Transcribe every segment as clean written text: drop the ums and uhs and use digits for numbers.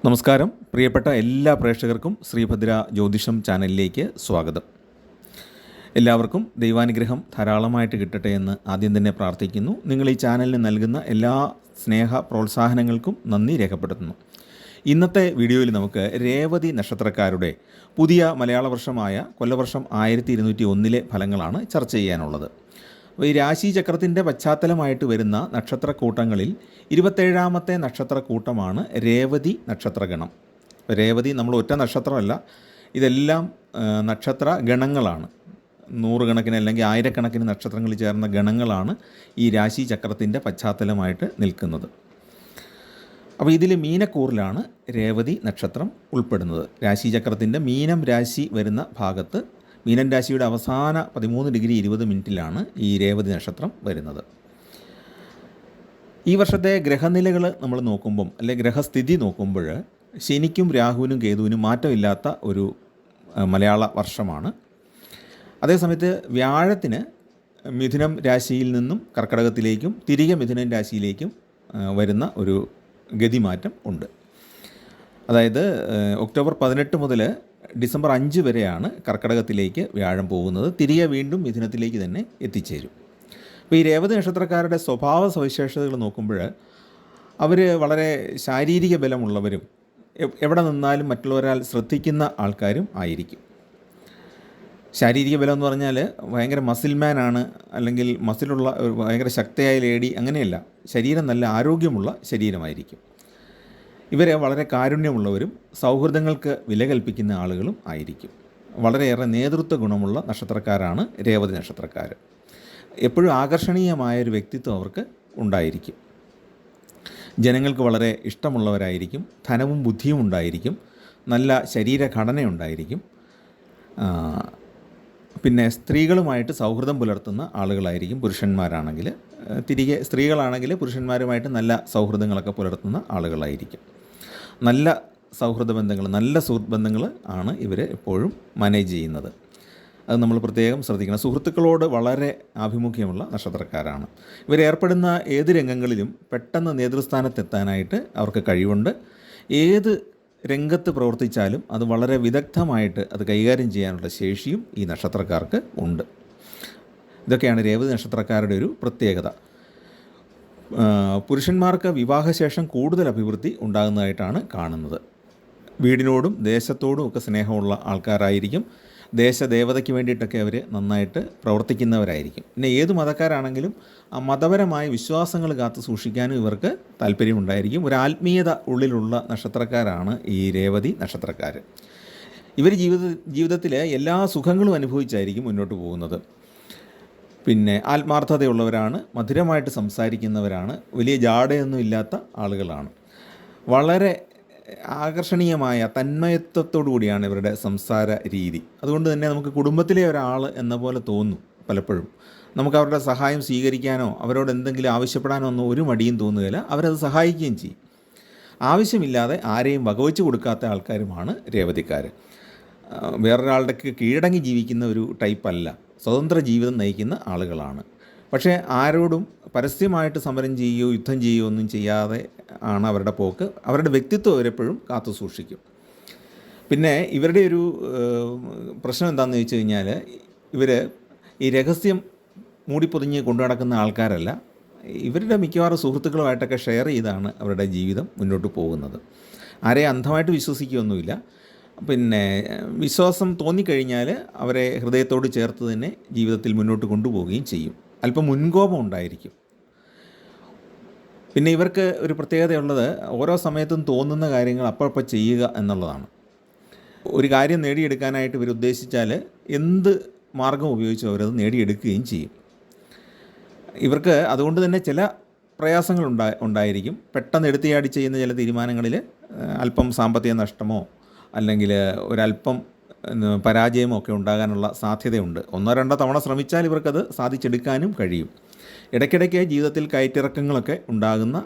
നമസ്കാരം. പ്രിയപ്പെട്ട എല്ലാ പ്രേക്ഷകർക്കും ശ്രീഭദ്ര ജ്യോതിഷം ചാനലിലേക്ക് സ്വാഗതം. എല്ലാവർക്കും ദൈവാനുഗ്രഹം ധാരാളമായിട്ട് കിട്ടട്ടെ എന്ന് ആദ്യം തന്നെ പ്രാർത്ഥിക്കുന്നു. നിങ്ങൾ ഈ ചാനലിന് നൽകുന്ന എല്ലാ സ്നേഹ പ്രോത്സാഹനങ്ങൾക്കും നന്ദി രേഖപ്പെടുത്തുന്നു. ഇന്നത്തെ വീഡിയോയിൽ നമുക്ക് രേവതി നക്ഷത്രക്കാരുടെ പുതിയ മലയാള വർഷമായ കൊല്ലവർഷം 1201 ഫലങ്ങളാണ് ചർച്ച ചെയ്യാനുള്ളത്. അപ്പോൾ ഈ രാശിചക്രത്തിൻ്റെ പശ്ചാത്തലമായിട്ട് വരുന്ന നക്ഷത്രക്കൂട്ടങ്ങളിൽ 27ാമത്തെ നക്ഷത്രക്കൂട്ടമാണ് രേവതി നക്ഷത്രഗണം. അപ്പോൾ രേവതി നമ്മൾ ഒറ്റ നക്ഷത്രമല്ല, ഇതെല്ലാം നക്ഷത്ര ഗണങ്ങളാണ്. നൂറുകണക്കിന് അല്ലെങ്കിൽ ആയിരക്കണക്കിന് നക്ഷത്രങ്ങൾ ചേർന്ന ഗണങ്ങളാണ് ഈ രാശിചക്രത്തിൻ്റെ പശ്ചാത്തലമായിട്ട് നിൽക്കുന്നത്. അപ്പോൾ ഇതിൽ മീനക്കൂറിലാണ് രേവതി നക്ഷത്രം ഉൾപ്പെടുന്നത്. രാശിചക്രത്തിൻ്റെ മീനം രാശി വരുന്ന ഭാഗത്ത് മീനൻ രാശിയുടെ അവസാന 13°20' ഈ രേവതി നക്ഷത്രം വരുന്നത്. ഈ വർഷത്തെ ഗ്രഹനിലകൾ നമ്മൾ നോക്കുമ്പം അല്ലെങ്കിൽ ഗ്രഹസ്ഥിതി നോക്കുമ്പോൾ ശനിക്കും രാഹുവിനും കേതുവിനും മാറ്റമില്ലാത്ത ഒരു മലയാള വർഷമാണ്. അതേസമയത്ത് വ്യാഴത്തിന് മിഥുനം രാശിയിൽ നിന്നും കർക്കടകത്തിലേക്കും തിരികെ മിഥുനം രാശിയിലേക്കും വരുന്ന ഒരു ഗതിമാറ്റം ഉണ്ട്. അതായത് ഒക്ടോബർ 18 മുതൽ ഡിസംബർ 5 വരെയാണ് കർക്കടകത്തിലേക്ക് വ്യാഴം പോകുന്നത്. തിരികെ വീണ്ടും മിഥുനത്തിലേക്ക് തന്നെ എത്തിച്ചേരും. അപ്പോൾ ഈ രേവതി നക്ഷത്രക്കാരുടെ സ്വഭാവ സവിശേഷതകൾ നോക്കുമ്പോൾ അവർ വളരെ ശാരീരിക ബലമുള്ളവരും എവിടെ നിന്നാലും മറ്റുള്ളവരാൽ ശ്രദ്ധിക്കുന്ന ആൾക്കാരും ആയിരിക്കും. ശാരീരിക ബലം എന്ന് പറഞ്ഞാൽ ഭയങ്കര മസിൽമാനാണ്, അല്ലെങ്കിൽ മസിലുള്ള ഭയങ്കര ശക്തിയായ ലേഡി, അങ്ങനെയല്ല. ശരീരം നല്ല ആരോഗ്യമുള്ള ശരീരമായിരിക്കും. ഇവരെ വളരെ കാരുണ്യമുള്ളവരും സൗഹൃദങ്ങൾക്ക് വില കൽപ്പിക്കുന്ന ആളുകളും ആയിരിക്കും. വളരെയേറെ നേതൃത്വ ഗുണമുള്ള നക്ഷത്രക്കാരാണ് രേവതി നക്ഷത്രക്കാർ. എപ്പോഴും ആകർഷണീയമായൊരു വ്യക്തിത്വം അവർക്ക് ഉണ്ടായിരിക്കും. ജനങ്ങൾക്ക് വളരെ ഇഷ്ടമുള്ളവരായിരിക്കും. ധനവും ബുദ്ധിയും ഉണ്ടായിരിക്കും. നല്ല ശരീരഘടനയുണ്ടായിരിക്കും. പിന്നെ സ്ത്രീകളുമായിട്ട് സൗഹൃദം പുലർത്തുന്ന ആളുകളായിരിക്കും പുരുഷന്മാരാണെങ്കിൽ. തിരികെ സ്ത്രീകളാണെങ്കിൽ പുരുഷന്മാരുമായിട്ട് നല്ല സൗഹൃദങ്ങളൊക്കെ പുലർത്തുന്ന ആളുകളായിരിക്കും. നല്ല സൗഹൃദ ബന്ധങ്ങൾ, നല്ല സുഹൃത്ത് ബന്ധങ്ങൾ ആണ് ഇവർ എപ്പോഴും മാനേജ് ചെയ്യുന്നത്. അത് നമ്മൾ പ്രത്യേകം ശ്രദ്ധിക്കണം. സുഹൃത്തുക്കളോട് വളരെ ആഭിമുഖ്യമുള്ള നക്ഷത്രക്കാരാണ്. ഇവരേർപ്പെടുന്ന ഏത് രംഗങ്ങളിലും പെട്ടെന്ന് നേതൃസ്ഥാനത്തെത്താനായിട്ട് അവർക്ക് കഴിവുണ്ട്. ഏത് രംഗത്ത് പ്രവർത്തിച്ചാലും അത് വളരെ വിദഗ്ധമായിട്ട് അത് കൈകാര്യം ചെയ്യാനുള്ള ശേഷിയും ഈ നക്ഷത്രക്കാർക്ക് ഉണ്ട്. ഇതൊക്കെയാണ് രേവതി നക്ഷത്രക്കാരുടെ ഒരു പ്രത്യേകത. പുരുഷന്മാർക്ക് വിവാഹശേഷം കൂടുതൽ അഭിവൃദ്ധി ഉണ്ടാകുന്നതായിട്ടാണ് കാണുന്നത്. വീടിനോടും ദേശത്തോടും ഒക്കെ സ്നേഹമുള്ള ആൾക്കാരായിരിക്കും. ദേശദേവതയ്ക്ക് വേണ്ടിയിട്ടൊക്കെ അവർ നന്നായിട്ട് പ്രവർത്തിക്കുന്നവരായിരിക്കും. പിന്നെ ഏത് മതക്കാരാണെങ്കിലും ആ മതപരമായ വിശ്വാസങ്ങൾ കാത്തു സൂക്ഷിക്കാനും ഇവർക്ക് താല്പര്യമുണ്ടായിരിക്കും. ഒരു ആത്മീയത ഉള്ളിലുള്ള നക്ഷത്രക്കാരാണ് ഈ രേവതി നക്ഷത്രക്കാർ. ഇവർ ജീവിതത്തിൽ എല്ലാ സുഖങ്ങളും അനുഭവിച്ചായിരിക്കും മുന്നോട്ട് പോകുന്നത്. പിന്നെ ആത്മാർത്ഥതയുള്ളവരാണ്, മധുരമായിട്ട് സംസാരിക്കുന്നവരാണ്, വലിയ ജാടയൊന്നും ഇല്ലാത്ത ആളുകളാണ്. വളരെ ആകർഷണീയമായ തന്മയത്വത്തോടു കൂടിയാണ് ഇവരുടെ സംസാര രീതി. അതുകൊണ്ട് തന്നെ നമുക്ക് കുടുംബത്തിലെ ഒരാൾ എന്ന പോലെ തോന്നും പലപ്പോഴും. നമുക്ക് അവരുടെ സഹായം സ്വീകരിക്കാനോ അവരോട് എന്തെങ്കിലും ആവശ്യപ്പെടാനോ ഒന്നും ഒരു മടിയും തോന്നുകയില്ല. അവരത് സഹായിക്കുകയും ചെയ്യും. ആവശ്യമില്ലാതെ ആരെയും വകവെച്ച് കൊടുക്കാത്ത ആൾക്കാരുമാണ് രേവതിക്കാർ. വേറൊരാളുടെ കീഴടങ്ങി ജീവിക്കുന്ന ഒരു ടൈപ്പല്ല, സ്വതന്ത്ര ജീവിതം നയിക്കുന്ന ആളുകളാണ്. പക്ഷേ ആരോടും പരസ്യമായിട്ട് സമരം ചെയ്യുകയോ യുദ്ധം ചെയ്യുകയോ ഒന്നും ചെയ്യാതെ ആണ് അവരുടെ പോക്ക്. അവരുടെ വ്യക്തിത്വം അവരെപ്പോഴും കാത്തു സൂക്ഷിക്കും. പിന്നെ ഇവരുടെ ഒരു പ്രശ്നം എന്താണെന്ന് ചോദിച്ചു കഴിഞ്ഞാൽ, ഇവർ ഈ രഹസ്യം മൂടിപ്പൊതിഞ്ഞ് കൊണ്ടു നടക്കുന്ന ആൾക്കാരല്ല. ഇവരുടെ മിക്കവാറും സുഹൃത്തുക്കളുമായിട്ടൊക്കെ ഷെയർ ചെയ്താണ് അവരുടെ ജീവിതം മുന്നോട്ട് പോകുന്നത്. ആരെയും അന്ധമായിട്ട് വിശ്വസിക്കുകയൊന്നുമില്ല. പിന്നെ വിശ്വാസം തോന്നിക്കഴിഞ്ഞാൽ അവരെ ഹൃദയത്തോട് ചേർത്ത് തന്നെ ജീവിതത്തിൽ മുന്നോട്ട് കൊണ്ടുപോവുകയും ചെയ്യും. അല്പം മുൻകോപം ഉണ്ടായിരിക്കും. പിന്നെ ഇവർക്ക് ഒരു പ്രത്യേകതയുള്ളത് ഓരോ സമയത്തും തോന്നുന്ന കാര്യങ്ങൾ അപ്പോൾ ചെയ്യുക എന്നുള്ളതാണ്. ഒരു കാര്യം നേടിയെടുക്കാനായിട്ട് ഇവർ ഉദ്ദേശിച്ചാൽ എന്ത് മാർഗം ഉപയോഗിച്ചും അവരത് നേടിയെടുക്കുകയും ചെയ്യും. ഇവർക്ക് അതുകൊണ്ട് തന്നെ ചില പ്രയാസങ്ങൾ ഉണ്ടായിരിക്കും. പെട്ടെന്ന് എടുത്തിയാടി ചെയ്യുന്ന ചില തീരുമാനങ്ങളിൽ അല്പം സാമ്പത്തിക നഷ്ടമോ അല്ലെങ്കിൽ ഒരല്പം പരാജയമോ ഒക്കെ ഉണ്ടാകാനുള്ള സാധ്യതയുണ്ട്. 1-2 തവണ ശ്രമിച്ചാൽ ഇവർക്കത് സാധിച്ചെടുക്കാനും കഴിയും. ഇടയ്ക്കിടയ്ക്ക് ജീവിതത്തിൽ കയറ്റിറക്കങ്ങളൊക്കെ ഉണ്ടാകുന്ന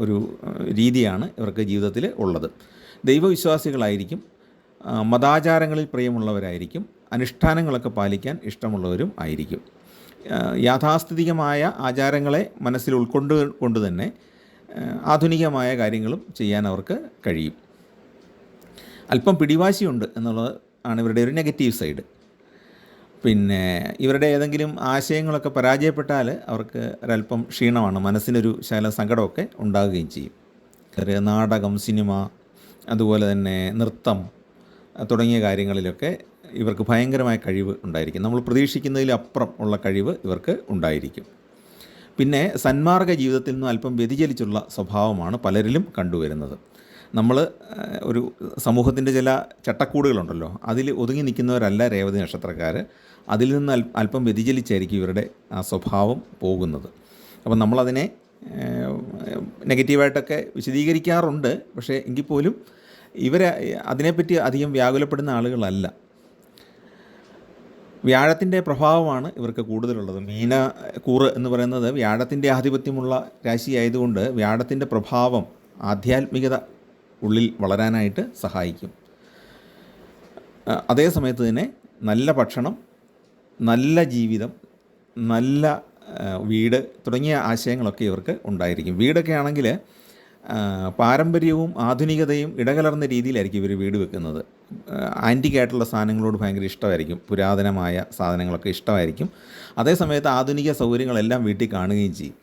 ഒരു രീതിയാണ് ഇവർക്ക് ജീവിതത്തിൽ ഉള്ളത്. ദൈവവിശ്വാസികളായിരിക്കും. മതാചാരങ്ങളിൽ പ്രിയമുള്ളവരായിരിക്കും. അനുഷ്ഠാനങ്ങളൊക്കെ പാലിക്കാൻ ഇഷ്ടമുള്ളവരും ആയിരിക്കും. യാഥാസ്ഥിതികമായ ആചാരങ്ങളെ മനസ്സിൽ ഉൾക്കൊണ്ട് തന്നെ ആധുനികമായ കാര്യങ്ങളും ചെയ്യാൻ അവർക്ക് കഴിയും. അല്പം പിടിവാശിയുണ്ട് എന്നുള്ളത് ആണ് ഇവരുടെ ഒരു നെഗറ്റീവ് സൈഡ്. പിന്നെ ഇവരുടെ ഏതെങ്കിലും ആശയങ്ങളൊക്കെ പരാജയപ്പെട്ടാൽ അവർക്ക് ഒരല്പം ക്ഷീണമാണ്, മനസ്സിനൊരു ശകലം സങ്കടമൊക്കെ ഉണ്ടാകുകയും ചെയ്യും. നാടകം, സിനിമ, അതുപോലെ തന്നെ നൃത്തം തുടങ്ങിയ കാര്യങ്ങളിലൊക്കെ ഇവർക്ക് ഭയങ്കരമായ കഴിവ് ഉണ്ടായിരിക്കും. നമ്മൾ പ്രതീക്ഷിക്കുന്നതിലപ്പുറം ഉള്ള കഴിവ് ഇവർക്ക് ഉണ്ടായിരിക്കും. പിന്നെ സന്മാർഗ ജീവിതത്തിൽ നിന്നും അല്പം വ്യതിചലിച്ചുള്ള സ്വഭാവമാണ് പലരിലും കണ്ടുവരുന്നത്. നമ്മൾ ഒരു സമൂഹത്തിൻ്റെ ചില ചട്ടക്കൂടുകളുണ്ടല്ലോ, അതിൽ ഒതുങ്ങി നിൽക്കുന്നവരല്ല രേവതി നക്ഷത്രക്കാർ. അതിൽ നിന്ന് അല്പം വ്യതിചലിച്ചായിരിക്കും ഇവരുടെ ആ സ്വഭാവം പോകുന്നത്. അപ്പം നമ്മളതിനെ നെഗറ്റീവായിട്ടൊക്കെ വിശദീകരിക്കാറുണ്ട്. പക്ഷേ എങ്കിൽ പോലും ഇവരെ അതിനെപ്പറ്റി അധികം വ്യാകുലപ്പെടുന്ന ആളുകളല്ല. വ്യാഴത്തിൻ്റെ പ്രഭാവമാണ് ഇവർക്ക് കൂടുതലുള്ളത്. മീനക്കൂറ് എന്ന് പറയുന്നത് വ്യാഴത്തിൻ്റെ ആധിപത്യമുള്ള രാശിയായതുകൊണ്ട് വ്യാഴത്തിൻ്റെ പ്രഭാവം ആധ്യാത്മികത ഉള്ളിൽ വളരാനായിട്ട് സഹായിക്കും. അതേ സമയത്ത് തന്നെ നല്ല ഭക്ഷണം, നല്ല ജീവിതം, നല്ല വീട് തുടങ്ങിയ ആശയങ്ങളൊക്കെ ഇവർക്ക് ഉണ്ടായിരിക്കും. വീടൊക്കെ ആണെങ്കിൽ പാരമ്പര്യവും ആധുനികതയും ഇടകലർന്ന രീതിയിലായിരിക്കും ഇവർ വീട് വെക്കുന്നത്. ആൻറ്റിക്കായിട്ടുള്ള സാധനങ്ങളോട് ഭയങ്കര ഇഷ്ടമായിരിക്കും, പുരാതനമായ സാധനങ്ങളൊക്കെ ഇഷ്ടമായിരിക്കും. അതേസമയത്ത് ആധുനിക സൗകര്യങ്ങളെല്ലാം വീട്ടിൽ കാണുകയും ചെയ്യും.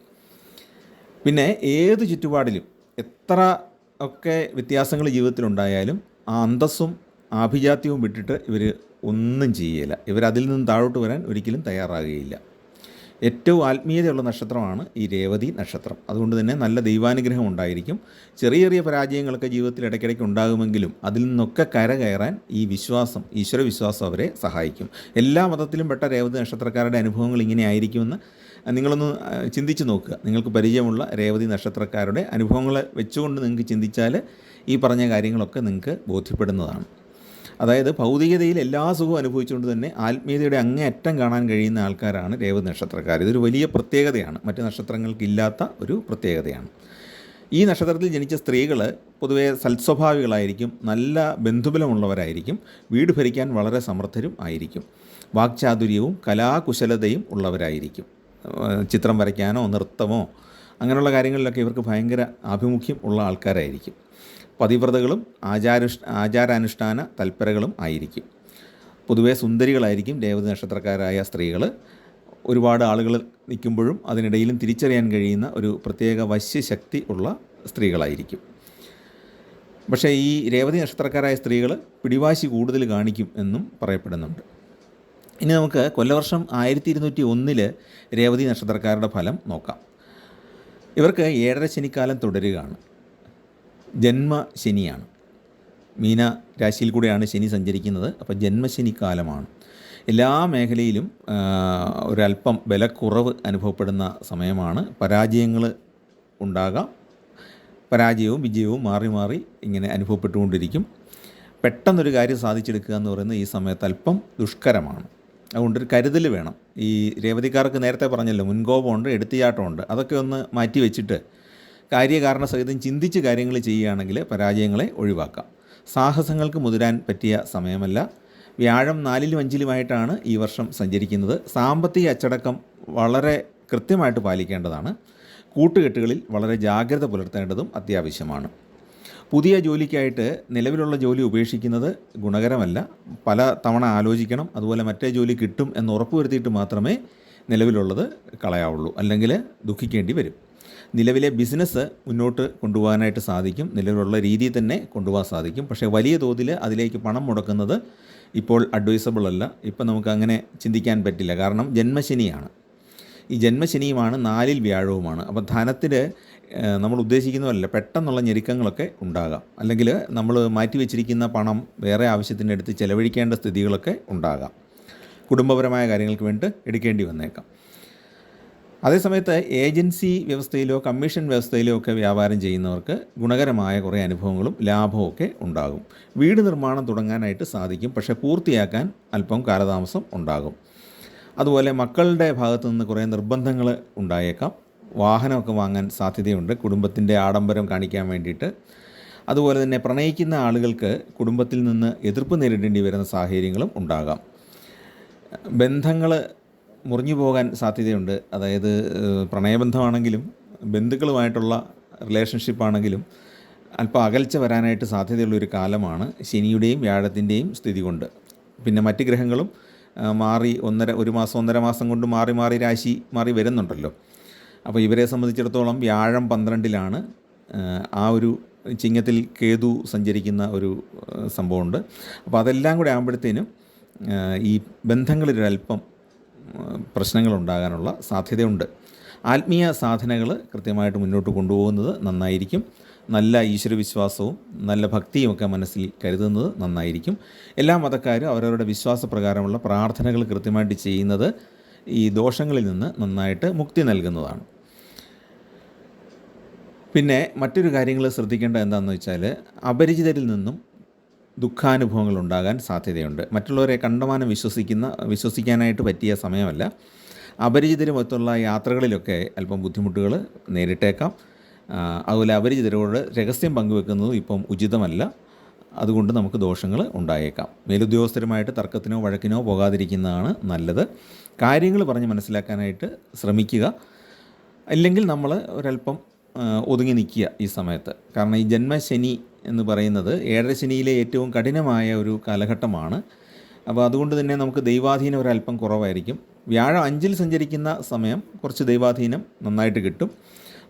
പിന്നെ ഏത് ചുറ്റുപാടിലും എത്ര ഒക്കെ വ്യത്യാസങ്ങൾ ജീവിതത്തിലുണ്ടായാലും ആ അന്തസ്സും ആഭിജാത്യവും വിട്ടിട്ട് ഇവർ ഒന്നും ചെയ്യില്ല. ഇവരതിൽ നിന്ന് താഴോട്ട് വരാൻ ഒരിക്കലും തയ്യാറാകുകയില്ല. ഏറ്റവും ആത്മീയതയുള്ള നക്ഷത്രമാണ് ഈ രേവതി നക്ഷത്രം. അതുകൊണ്ട് തന്നെ നല്ല ദൈവാനുഗ്രഹം ഉണ്ടായിരിക്കും. ചെറിയ ചെറിയ പരാജയങ്ങളൊക്കെ ജീവിതത്തിൽ ഇടയ്ക്കിടയ്ക്ക് ഉണ്ടാകുമെങ്കിലും അതിൽ നിന്നൊക്കെ കരകയറാൻ ഈ വിശ്വാസം, ഈശ്വരവിശ്വാസം അവരെ സഹായിക്കും. എല്ലാ മതത്തിലും പെട്ട രേവതി നക്ഷത്രക്കാരുടെ അനുഭവങ്ങൾ ഇങ്ങനെ ആയിരിക്കുമെന്ന് നിങ്ങളൊന്ന് ചിന്തിച്ച് നോക്കുക. നിങ്ങൾക്ക് പരിചയമുള്ള രേവതി നക്ഷത്രക്കാരുടെ അനുഭവങ്ങൾ വെച്ചുകൊണ്ട് നിങ്ങൾക്ക് ചിന്തിച്ചാൽ ഈ പറഞ്ഞ കാര്യങ്ങളൊക്കെ നിങ്ങൾക്ക് ബോധ്യപ്പെടുന്നതാണ്. അതായത് ഭൗതികതയിൽ എല്ലാ സുഖവും അനുഭവിച്ചുകൊണ്ട് തന്നെ ആത്മീയതയുടെ അങ്ങേയറ്റം കാണാൻ കഴിയുന്ന ആൾക്കാരാണ് രേവതി നക്ഷത്രക്കാർ. ഇതൊരു വലിയ പ്രത്യേകതയാണ്, മറ്റ് നക്ഷത്രങ്ങൾക്കില്ലാത്ത ഒരു പ്രത്യേകതയാണ്. ഈ നക്ഷത്രത്തിൽ ജനിച്ച സ്ത്രീകൾ പൊതുവേ സൽസ്വഭാവികളായിരിക്കും, നല്ല ബന്ധുബലമുള്ളവരായിരിക്കും, വീട് ഭരിക്കാൻ വളരെ സമർത്ഥരും ആയിരിക്കും, വാക്ചാതുര്യവും കലാകുശലതയും ഉള്ളവരായിരിക്കും. ചിത്രം വരയ്ക്കാനോ നൃത്തമോ അങ്ങനെയുള്ള കാര്യങ്ങളിലൊക്കെ ഇവർക്ക് ഭയങ്കര ആഭിമുഖ്യം ഉള്ള ആൾക്കാരായിരിക്കും. പതിവ്രതകളും ആചാരാനുഷ്ഠാന തൽപരകളും ആയിരിക്കും. പൊതുവേ സുന്ദരികളായിരിക്കും രേവതി നക്ഷത്രക്കാരായ സ്ത്രീകൾ. ഒരുപാട് ആളുകൾ നിൽക്കുമ്പോഴും അതിനിടയിലും തിരിച്ചറിയാൻ കഴിയുന്ന ഒരു പ്രത്യേക വശ്യശക്തി ഉള്ള സ്ത്രീകളായിരിക്കും. പക്ഷേ ഈ രേവതി നക്ഷത്രക്കാരായ സ്ത്രീകൾ പിടിവാശി കൂടുതൽ കാണിക്കും എന്നും പറയപ്പെടുന്നുണ്ട്. ഇനി നമുക്ക് കൊല്ലവർഷം 1201 രേവതി നക്ഷത്രക്കാരുടെ ഫലം നോക്കാം. ഇവർക്ക് 7.5 ശനിക്കാലം തുടരുകയാണ്. ജന്മശനിയാണ്. മീന രാശിയിൽ കൂടെയാണ് ശനി സഞ്ചരിക്കുന്നത്. അപ്പോൾ ജന്മശനിക്കാലമാണ്. എല്ലാ മേഖലയിലും ഒരല്പം ബലക്കുറവ് അനുഭവപ്പെടുന്ന സമയമാണ്. പരാജയങ്ങൾ ഉണ്ടാകാം. പരാജയവും വിജയവും മാറി മാറി ഇങ്ങനെ അനുഭവപ്പെട്ടുകൊണ്ടിരിക്കും. പെട്ടെന്നൊരു കാര്യം സാധിച്ചെടുക്കുക എന്ന് പറയുന്നത് ഈ സമയത്ത് അല്പം ദുഷ്കരമാണ്. അതുകൊണ്ടൊരു കരുതൽ വേണം. ഈ രേവതിക്കാർക്ക് നേരത്തെ പറഞ്ഞല്ലോ, മുൻകോപമുണ്ട്, എടുത്തിയാട്ടമുണ്ട്. അതൊക്കെ ഒന്ന് മാറ്റി വെച്ചിട്ട് കാര്യകാരണ സഹിതം ചിന്തിച്ച് കാര്യങ്ങൾ ചെയ്യുകയാണെങ്കിൽ പരാജയങ്ങളെ ഒഴിവാക്കാം. സാഹസങ്ങൾക്ക് മുതിരാൻ പറ്റിയ സമയമല്ല. വ്യാഴം 4ലും 5ലുമായിട്ടാണ് ഈ വർഷം സഞ്ചരിക്കുന്നത്. സാമ്പത്തിക അച്ചടക്കം വളരെ കൃത്യമായിട്ട് പാലിക്കേണ്ടതാണ്. കൂട്ടുകെട്ടുകളിൽ വളരെ ജാഗ്രത പുലർത്തേണ്ടതും അത്യാവശ്യമാണ്. പുതിയ ജോലിക്കായിട്ട് നിലവിലുള്ള ജോലി ഉപേക്ഷിക്കുന്നത് ഗുണകരമല്ല. പല തവണ ആലോചിക്കണം. അതുപോലെ മറ്റേ ജോലി കിട്ടും എന്ന് ഉറപ്പുവരുത്തിയിട്ട് മാത്രമേ നിലവിലുള്ളത് കളയാവുള്ളൂ, അല്ലെങ്കിൽ ദുഃഖിക്കേണ്ടി വരും. നിലവിലെ ബിസിനസ് മുന്നോട്ട് കൊണ്ടുപോകാനായിട്ട് സാധിക്കും, നിലവിലുള്ള രീതിയിൽ തന്നെ കൊണ്ടുപോകാൻ സാധിക്കും. പക്ഷേ വലിയ തോതിൽ അതിലേക്ക് പണം മുടക്കുന്നത് ഇപ്പോൾ അഡ്വൈസബിൾ അല്ല. ഇപ്പം നമുക്കങ്ങനെ ചിന്തിക്കാൻ പറ്റില്ല. കാരണം ജന്മശനിയാണ്. ഈ ജന്മശനിയുമാണ്, 4ൽ വ്യാഴവുമാണ്. അപ്പോൾ ധനത്തിൽ നമ്മൾ ഉദ്ദേശിക്കുന്നതല്ല, പെട്ടെന്നുള്ള ഞെരുക്കങ്ങളൊക്കെ ഉണ്ടാകാം. അല്ലെങ്കിൽ നമ്മൾ മാറ്റി വെച്ചിരിക്കുന്ന പണം വേറെ ആവശ്യത്തിന് എടുത്ത് ചെലവഴിക്കേണ്ട സ്ഥിതികളൊക്കെ ഉണ്ടാകാം. കുടുംബപരമായ കാര്യങ്ങൾക്ക് വേണ്ടി എടുക്കേണ്ടി വന്നേക്കാം. അതേസമയത്ത് ഏജൻസി വ്യവസ്ഥയിലോ കമ്മീഷൻ വ്യവസ്ഥയിലോ ഒക്കെ വ്യാപാരം ചെയ്യുന്നവർക്ക് ഗുണകരമായ കുറേ അനുഭവങ്ങളും ലാഭവും ഒക്കെ ഉണ്ടാകും. വീട് നിർമ്മാണം തുടങ്ങാനായിട്ട് സാധിക്കും, പക്ഷേ പൂർത്തിയാക്കാൻ അല്പം കാലതാമസം ഉണ്ടാകും. അതുപോലെ മക്കളുടെ ഭാഗത്തു നിന്ന് കുറേ നിർബന്ധങ്ങൾ ഉണ്ടായേക്കാം. വാഹനമൊക്കെ വാങ്ങാൻ സാധ്യതയുണ്ട്, കുടുംബത്തിൻ്റെ ആഡംബരം കാണിക്കാൻ വേണ്ടിയിട്ട്. അതുപോലെ തന്നെ പ്രണയിക്കുന്ന ആളുകൾക്ക് കുടുംബത്തിൽ നിന്ന് എതിർപ്പ് നേരിടേണ്ടി വരുന്ന സാഹചര്യങ്ങളും ഉണ്ടാകാം. ബന്ധങ്ങൾ മുറിഞ്ഞു പോകാൻ സാധ്യതയുണ്ട്. അതായത് പ്രണയബന്ധമാണെങ്കിലും ബന്ധുക്കളുമായിട്ടുള്ള റിലേഷൻഷിപ്പാണെങ്കിലും അല്പം അകൽച്ച വരാനായിട്ട് സാധ്യതയുള്ളൊരു കാലമാണ് ശനിയുടെയും വ്യാഴത്തിൻ്റെയും സ്ഥിതി കൊണ്ട്. പിന്നെ മറ്റ് ഗ്രഹങ്ങളും മാറി ഒരു മാസം 1.5 മാസം കൊണ്ട് മാറി മാറി രാശി മാറി വരുന്നുണ്ടല്ലോ. അപ്പോൾ ഇവരെ സംബന്ധിച്ചിടത്തോളം വ്യാഴം 12-ലാണ്. ആ ഒരു ചിങ്ങത്തിൽ കേതു സഞ്ചരിക്കുന്ന ഒരു സംഭവമുണ്ട്. അപ്പോൾ അതെല്ലാം കൂടെ ആകുമ്പോഴത്തേനും ഈ ബന്ധങ്ങളിലൊരല്പം പ്രശ്നങ്ങളുണ്ടാകാനുള്ള സാധ്യതയുണ്ട്. ആത്മീയ സാധനകൾ കൃത്യമായിട്ട് മുന്നോട്ട് കൊണ്ടുപോകുന്നത് നന്നായിരിക്കും. നല്ല ഈശ്വരവിശ്വാസവും നല്ല ഭക്തിയുമൊക്കെ മനസ്സിൽ കരുതുന്നത് നന്നായിരിക്കും. എല്ലാ മതക്കാരും അവരവരുടെ വിശ്വാസപ്രകാരമുള്ള പ്രാർത്ഥനകൾ കൃത്യമായിട്ട് ചെയ്യുന്നത് ഈ ദോഷങ്ങളിൽ നിന്ന് നന്നായിട്ട് മുക്തി നൽകുന്നതാണ്. പിന്നെ മറ്റൊരു കാര്യങ്ങൾ ശ്രദ്ധിക്കേണ്ടത് എന്താണെന്ന് വെച്ചാൽ, അപരിചിതരിൽ നിന്നും ദുഃഖാനുഭവങ്ങൾ ഉണ്ടാകാൻ സാധ്യതയുണ്ട്. മറ്റുള്ളവരെ കണ്ടമാനം വിശ്വസിക്കാനായിട്ട് പറ്റിയ സമയമല്ല. അപരിചിതരുമൊത്തുള്ള യാത്രകളിലൊക്കെ അല്പം ബുദ്ധിമുട്ടുകൾ നേരിട്ടേക്കാം. അതുപോലെ അപരിചിതരോട് രഹസ്യം പങ്കുവെക്കുന്നതും ഇപ്പം ഉചിതമല്ല. അതുകൊണ്ട് നമുക്ക് ദോഷങ്ങൾ ഉണ്ടായേക്കാം. മേലുദ്യോഗസ്ഥരുമായിട്ട് തർക്കത്തിനോ വഴക്കിനോ പോകാതിരിക്കുന്നതാണ് നല്ലത്. കാര്യങ്ങൾ പറഞ്ഞ് മനസ്സിലാക്കാനായിട്ട് ശ്രമിക്കുക. അല്ലെങ്കിൽ നമ്മൾ ഒരല്പം ഒതുങ്ങി നിൽക്കുക ഈ സമയത്ത്. കാരണം ഈ ജന്മശനി എന്ന് പറയുന്നത് 7ാം ശനിയിലെ ഏറ്റവും കഠിനമായ ഒരു കാലഘട്ടമാണ്. അപ്പോൾ അതുകൊണ്ട് തന്നെ നമുക്ക് ദൈവാധീനം ഒരല്പം കുറവായിരിക്കും. വ്യാഴം 5-ൽ സഞ്ചരിക്കുന്ന സമയം കുറച്ച് ദൈവാധീനം നന്നായിട്ട് കിട്ടും.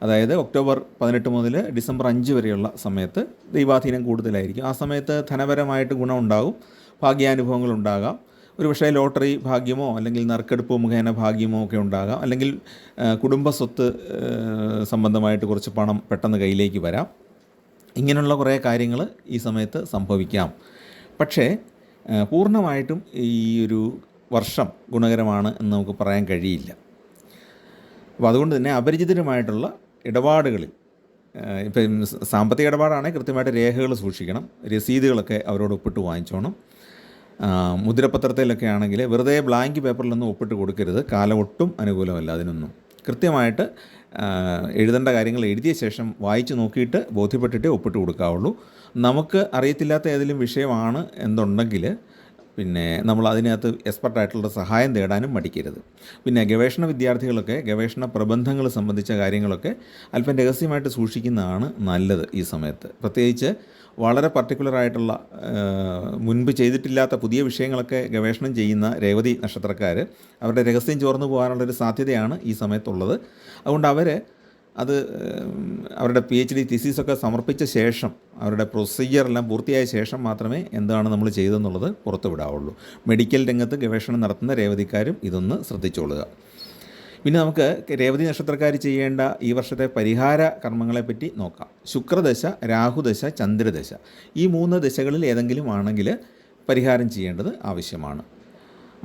അതായത് ഒക്ടോബർ 18 മുതൽ ഡിസംബർ 5 വരെയുള്ള സമയത്ത് ദൈവാധീനം കൂടുതലായിരിക്കും. ആ സമയത്ത് ധനപരമായിട്ട് ഗുണമുണ്ടാകും, ഭാഗ്യാനുഭവങ്ങൾ ഉണ്ടാകാം. ഒരുപക്ഷേ ലോട്ടറി ഭാഗ്യമോ അല്ലെങ്കിൽ നറുക്കെടുപ്പ് മുഖേന ഭാഗ്യമോ ഒക്കെ ഉണ്ടാകാം. അല്ലെങ്കിൽ കുടുംബ സ്വത്ത് സംബന്ധമായിട്ട് കുറച്ച് പണം പെട്ടെന്ന് കയ്യിലേക്ക് വരാം. ഇങ്ങനെയുള്ള കുറേ കാര്യങ്ങൾ ഈ സമയത്ത് സംഭവിക്കാം. പക്ഷേ പൂർണ്ണമായിട്ടും ഈ ഒരു വർഷം ഗുണകരമാണ് എന്ന് നമുക്ക് പറയാൻ കഴിയില്ല. അപ്പോൾ അതുകൊണ്ട് തന്നെ അപരിചിതരുമായിട്ടുള്ള ഇടപാടുകളിൽ, ഇപ്പം സാമ്പത്തിക ഇടപാടാണെങ്കിൽ കൃത്യമായിട്ട് രേഖകൾ സൂക്ഷിക്കണം. രസീതുകളൊക്കെ അവരോട് ഒപ്പിട്ട് വാങ്ങിച്ചോണം. മുദ്രപത്രത്തിലൊക്കെ ആണെങ്കിൽ വെറുതെ ബ്ലാങ്ക് പേപ്പറിലൊന്നും ഒപ്പിട്ട് കൊടുക്കരുത്. കാലം ഒട്ടും അനുകൂലമല്ല അതിനൊന്നും. കൃത്യമായിട്ട് എഴുതേണ്ട കാര്യങ്ങൾ എഴുതിയ ശേഷം വായിച്ച് നോക്കിയിട്ട് ബോധ്യപ്പെട്ടിട്ടേ ഒപ്പിട്ട് കൊടുക്കാവുള്ളൂ. നമുക്ക് അറിയത്തില്ലാത്ത ഏതെങ്കിലും വിഷയമാണ് എന്നുണ്ടെങ്കിൽ പിന്നെ നമ്മൾ അതിനകത്ത് എക്സ്പെർട്ടായിട്ടുള്ള സഹായം തേടാനും മടിക്കരുത്. പിന്നെ ഗവേഷണ വിദ്യാർത്ഥികളൊക്കെ ഗവേഷണ പ്രബന്ധങ്ങൾ സംബന്ധിച്ച കാര്യങ്ങളൊക്കെ അല്പം രഹസ്യമായിട്ട് സൂക്ഷിക്കുന്നതാണ് നല്ലത് ഈ സമയത്ത്. പ്രത്യേകിച്ച് വളരെ പർട്ടിക്കുലറായിട്ടുള്ള മുൻപ് ചെയ്തിട്ടില്ലാത്ത പുതിയ വിഷയങ്ങളൊക്കെ ഗവേഷണം ചെയ്യുന്ന രേവതി നക്ഷത്രക്കാർ അവരുടെ രഹസ്യം ചോർന്നു പോകാനുള്ളൊരു സാധ്യതയാണ് ഈ സമയത്തുള്ളത്. അതുകൊണ്ട് അത് അവരുടെ PhD തീസീസൊക്കെ സമർപ്പിച്ച ശേഷം, അവരുടെ പ്രൊസീജിയറെല്ലാം പൂർത്തിയായ ശേഷം മാത്രമേ എന്താണ് നമ്മൾ ചെയ്തതെന്നുള്ളത് പുറത്തു വിടാവുള്ളൂ. മെഡിക്കൽ രംഗത്ത് ഗവേഷണം നടത്തുന്ന രേവതിക്കാരും ഇതൊന്ന് ശ്രദ്ധിച്ചോളുക. പിന്നെ നമുക്ക് രേവതി നക്ഷത്രക്കാർ ചെയ്യേണ്ട ഈ വർഷത്തെ പരിഹാര കർമ്മങ്ങളെപ്പറ്റി നോക്കാം. ശുക്രദശ, രാഹുദശ, ചന്ദ്രദശ, ഈ 3 ദശകളിൽ ഏതെങ്കിലും ആണെങ്കിൽ പരിഹാരം ചെയ്യേണ്ടത് ആവശ്യമാണ്.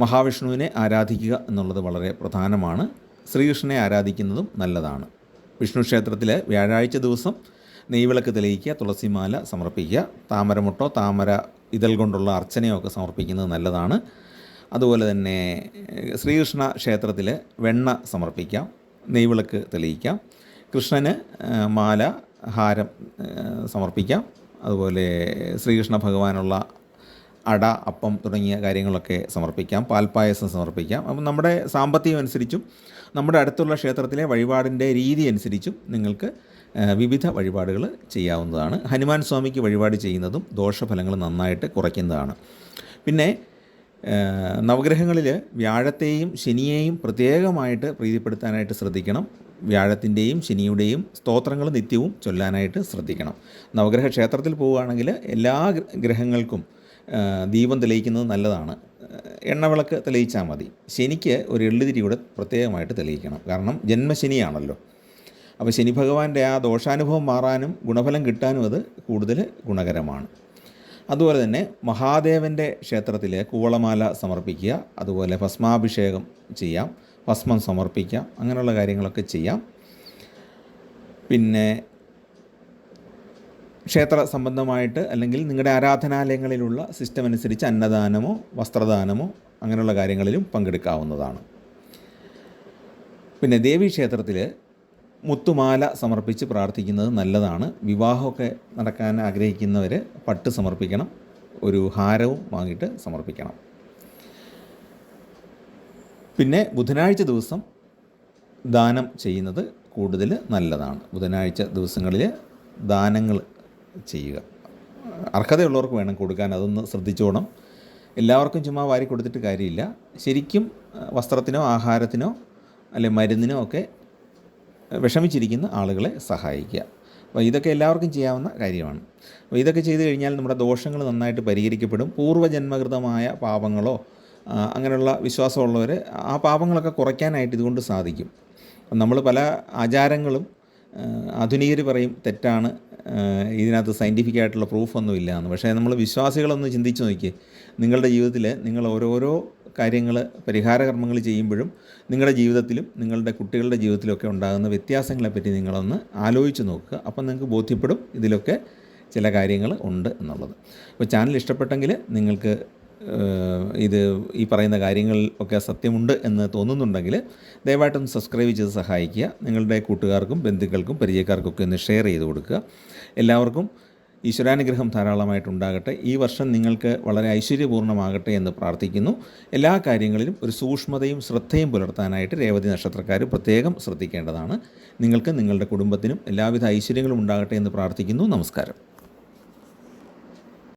മഹാവിഷ്ണുവിനെ ആരാധിക്കുക എന്നുള്ളത് വളരെ പ്രധാനമാണ്. ശ്രീകൃഷ്ണനെ ആരാധിക്കുന്നതും നല്ലതാണ്. വിഷ്ണു ക്ഷേത്രത്തിൽ വ്യാഴാഴ്ച ദിവസം നെയ്വിളക്ക് തെളിയിക്കുക, തുളസിമാല സമർപ്പിക്കുക, താമരമുട്ടോ താമര ഇതൾ കൊണ്ടുള്ള അർച്ചനയോ ഒക്കെ സമർപ്പിക്കുന്നത് നല്ലതാണ്. അതുപോലെ തന്നെ ശ്രീകൃഷ്ണ ക്ഷേത്രത്തിൽ വെണ്ണ സമർപ്പിക്കാം, നെയ്വിളക്ക് തെളിയിക്കാം. കൃഷ്ണന് മാല, ഹാരം സമർപ്പിക്കാം. അതുപോലെ ശ്രീകൃഷ്ണ ഭഗവാനുള്ള അട, അപ്പം തുടങ്ങിയ കാര്യങ്ങളൊക്കെ സമർപ്പിക്കാം. പാൽപ്പായസം സമർപ്പിക്കാം. അപ്പം നമ്മുടെ സാമ്പത്തികം അനുസരിച്ചും നമ്മുടെ അടുത്തുള്ള ക്ഷേത്രത്തിലെ വഴിപാടിൻ്റെ രീതി അനുസരിച്ചും നിങ്ങൾക്ക് വിവിധ വഴിപാടുകൾ ചെയ്യാവുന്നതാണ്. ഹനുമാൻ സ്വാമിക്ക് വഴിപാട് ചെയ്യുന്നതും ദോഷഫലങ്ങൾ നന്നായിട്ട് കുറയ്ക്കുന്നതാണ്. പിന്നെ നവഗ്രഹങ്ങളിൽ വ്യാഴത്തെയും ശനിയെയും പ്രത്യേകമായിട്ട് പ്രീതിപ്പെടുത്താനായിട്ട് ശ്രദ്ധിക്കണം. വ്യാഴത്തിൻ്റെയും ശനിയുടെയും സ്തോത്രങ്ങൾ നിത്യവും ചൊല്ലാനായിട്ട് ശ്രദ്ധിക്കണം. നവഗ്രഹ ക്ഷേത്രത്തിൽ പോവുകയാണെങ്കിൽ എല്ലാ ഗ്രഹങ്ങൾക്കും ദീപം തെളിയിക്കുന്നത് നല്ലതാണ്. എണ്ണവിളക്ക് തെളിയിച്ചാൽ മതി. ശനിക്ക് ഒരു എള്ളുതിരിയൂടെ പ്രത്യേകമായിട്ട് തെളിയിക്കണം. കാരണം ജന്മശനിയാണല്ലോ. അപ്പോൾ ശനി ഭഗവാന്റെ ആ ദോഷാനുഭവം മാറാനും ഗുണഫലം കിട്ടാനും അത് കൂടുതൽ ഗുണകരമാണ്. അതുപോലെ തന്നെ മഹാദേവൻ്റെ ക്ഷേത്രത്തിൽ കൂവളമാല സമർപ്പിക്കുക, അതുപോലെ ഭസ്മാഭിഷേകം ചെയ്യാം, ഭസ്മം സമർപ്പിക്കാം, അങ്ങനെയുള്ള കാര്യങ്ങളൊക്കെ ചെയ്യാം. പിന്നെ ക്ഷേത്ര സംബന്ധമായിട്ട് അല്ലെങ്കിൽ നിങ്ങളുടെ ആരാധനാലയങ്ങളിലുള്ള സിസ്റ്റം അനുസരിച്ച് അന്നദാനമോ വസ്ത്രദാനമോ അങ്ങനെയുള്ള കാര്യങ്ങളിലും പങ്കെടുക്കാവുന്നതാണ്. പിന്നെ ദേവീക്ഷേത്രത്തിൽ മുത്തുമാല സമർപ്പിച്ച് പ്രാർത്ഥിക്കുന്നത് നല്ലതാണ്. വിവാഹമൊക്കെ നടക്കാൻ ആഗ്രഹിക്കുന്നവർ പട്ട് സമർപ്പിക്കണം, ഒരു ഹാരവും വാങ്ങിയിട്ട് സമർപ്പിക്കണം. പിന്നെ ബുധനാഴ്ച ദിവസം ദാനം ചെയ്യുന്നത് കൂടുതൽ നല്ലതാണ്. ബുധനാഴ്ച ദിവസങ്ങളിൽ ദാനങ്ങൾ ചെയ്യുക. അർഹതയുള്ളവർക്ക് വേണം കൊടുക്കാൻ, അതൊന്ന് ശ്രദ്ധിച്ചോണം. എല്ലാവർക്കും ചുമ്മാ വാരി കൊടുത്തിട്ട് കാര്യമില്ല. ശരിക്കും വസ്ത്രത്തിനോ ആഹാരത്തിനോ അല്ലെ മരുന്നിനോ ഒക്കെ വിഷമിച്ചിരിക്കുന്ന ആളുകളെ സഹായിക്കുക. അപ്പോൾ ഇതൊക്കെ എല്ലാവർക്കും ചെയ്യാവുന്ന കാര്യമാണ്. അപ്പോൾ ഇതൊക്കെ ചെയ്തു കഴിഞ്ഞാൽ നമ്മുടെ ദോഷങ്ങൾ നന്നായിട്ട് പരിഹരിക്കപ്പെടും. പൂർവ്വജന്മകൃതമായ പാപങ്ങളോ അങ്ങനെയുള്ള വിശ്വാസമുള്ളവർ ആ പാപങ്ങളൊക്കെ കുറയ്ക്കാനായിട്ട് ഇതുകൊണ്ട് സാധിക്കും. നമ്മൾ പല ആചാരങ്ങളും ആധുനികർ പറയും തെറ്റാണ്, ഇതിനകത്ത് സയൻറ്റിഫിക് ആയിട്ടുള്ള പ്രൂഫൊന്നും ഇല്ല എന്ന്. പക്ഷേ നമ്മൾ വിശ്വാസികളൊന്ന് ചിന്തിച്ച് നോക്കി, നിങ്ങളുടെ ജീവിതത്തിൽ നിങ്ങൾ ഓരോരോ കാര്യങ്ങൾ പരിഹാര കർമ്മങ്ങൾ ചെയ്യുമ്പോഴും നിങ്ങളുടെ ജീവിതത്തിലും നിങ്ങളുടെ കുട്ടികളുടെ ജീവിതത്തിലൊക്കെ ഉണ്ടാകുന്ന വ്യത്യാസങ്ങളെപ്പറ്റി നിങ്ങളൊന്ന് ആലോചിച്ച് നോക്കുക. അപ്പം നിങ്ങൾക്ക് ബോധ്യപ്പെടും ഇതിലൊക്കെ ചില കാര്യങ്ങൾ ഉണ്ട് എന്നുള്ളത്. അപ്പോൾ ചാനൽ ഇഷ്ടപ്പെട്ടെങ്കിൽ നിങ്ങൾക്ക് ഇത് ഈ പറയുന്ന കാര്യങ്ങളിൽ ഒക്കെ സത്യമുണ്ട് എന്ന് തോന്നുന്നുണ്ടെങ്കിൽ ദയവായിട്ടൊന്ന് സബ്സ്ക്രൈബ് ചെയ്ത് സഹായിക്കുക. നിങ്ങളുടെ കൂട്ടുകാർക്കും ബന്ധുക്കൾക്കും പരിചയക്കാർക്കൊക്കെ ഒന്ന് ഷെയർ ചെയ്ത് കൊടുക്കുക. എല്ലാവർക്കും ഈശ്വരാനുഗ്രഹം ധാരാളമായിട്ടുണ്ടാകട്ടെ. ഈ വർഷം നിങ്ങൾക്ക് വളരെ ഐശ്വര്യപൂർണ്ണമാകട്ടെ എന്ന് പ്രാർത്ഥിക്കുന്നു. എല്ലാ കാര്യങ്ങളിലും ഒരു സൂക്ഷ്മതയും ശ്രദ്ധയും പുലർത്താനായിട്ട് രേവതി നക്ഷത്രക്കാർ പ്രത്യേകം ശ്രദ്ധിക്കേണ്ടതാണ്. നിങ്ങൾക്ക് നിങ്ങളുടെ കുടുംബത്തിനും എല്ലാവിധ ഐശ്വര്യങ്ങളും ഉണ്ടാകട്ടെ എന്ന് പ്രാർത്ഥിക്കുന്നു. നമസ്കാരം.